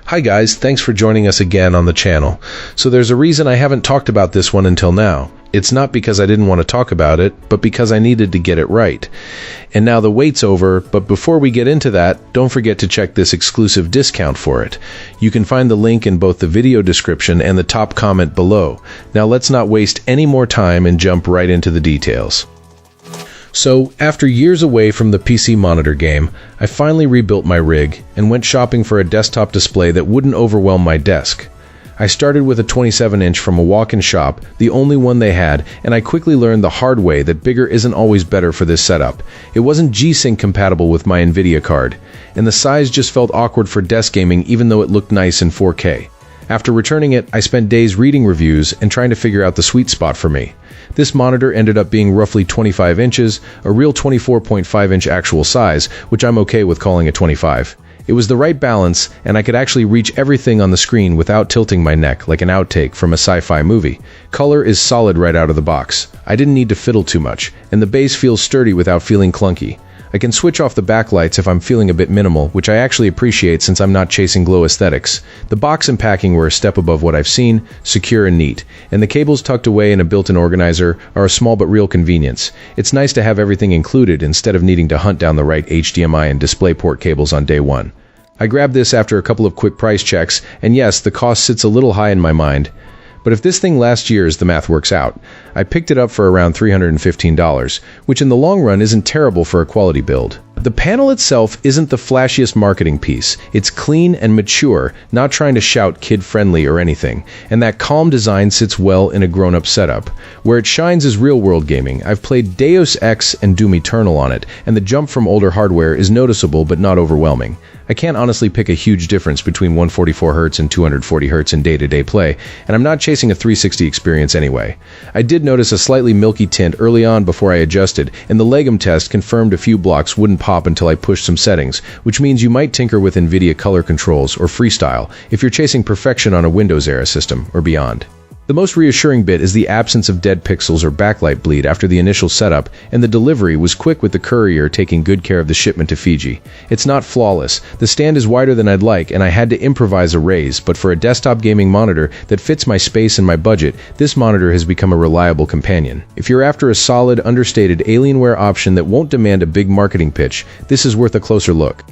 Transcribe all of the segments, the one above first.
Hi guys, thanks for joining us again on the channel. So there's a reason I haven't talked about this one until now. It's not because I didn't want to talk about it, but because I needed to get it right. And now the wait's over, but before we get into that, don't forget to check this exclusive discount for it. You can find the link in both the video description and the top comment below. Now let's not waste any more time and jump right into the details. So, after years away from the PC monitor game, I finally rebuilt my rig and went shopping for a desktop display that wouldn't overwhelm my desk. I started with a 27-inch from a walk-in shop, the only one they had, and I quickly learned the hard way that bigger isn't always better for this setup. It wasn't G-Sync compatible with my Nvidia card, and the size just felt awkward for desk gaming even though it looked nice in 4K. After returning it, I spent days reading reviews and trying to figure out the sweet spot for me. This monitor ended up being roughly 25 inches, a real 24.5-inch actual size, which I'm okay with calling a 25. It was the right balance, and I could actually reach everything on the screen without tilting my neck like an outtake from a sci-fi movie. Color is solid right out of the box. I didn't need to fiddle too much, and the base feels sturdy without feeling clunky. I can switch off the backlights if I'm feeling a bit minimal, which I actually appreciate since I'm not chasing glow aesthetics. The box and packing were a step above what I've seen, secure and neat, and the cables tucked away in a built-in organizer are a small but real convenience. It's nice to have everything included instead of needing to hunt down the right HDMI and DisplayPort cables on day one. I grabbed this after a couple of quick price checks, and yes, the cost sits a little high in my mind. But if this thing lasts years, the math works out. I picked it up for around $315, which in the long run isn't terrible for a quality build. The panel itself isn't the flashiest marketing piece. It's clean and mature, not trying to shout kid-friendly or anything, and that calm design sits well in a grown-up setup. Where it shines is real-world gaming. I've played Deus Ex and Doom Eternal on it, and the jump from older hardware is noticeable but not overwhelming. I can't honestly pick a huge difference between 144Hz and 240Hz in day-to-day play, and I'm not chasing a 360 experience anyway. I did notice a slightly milky tint early on before I adjusted, and the Legum test confirmed a few blocks wouldn't pop until I pushed some settings, which means you might tinker with Nvidia color controls or freestyle if you're chasing perfection on a Windows-era system or beyond. The most reassuring bit is the absence of dead pixels or backlight bleed after the initial setup, and the delivery was quick with the courier taking good care of the shipment to Fiji. It's not flawless. The stand is wider than I'd like, and I had to improvise a raise, but for a desktop gaming monitor that fits my space and my budget, this monitor has become a reliable companion. If you're after a solid, understated Alienware option that won't demand a big marketing pitch, this is worth a closer look.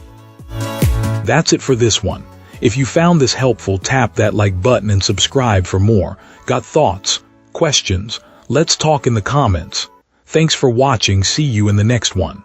That's it for this one. If you found this helpful, tap that like button and subscribe for more. Got thoughts? Questions? Let's talk in the comments. Thanks for watching. See you in the next one.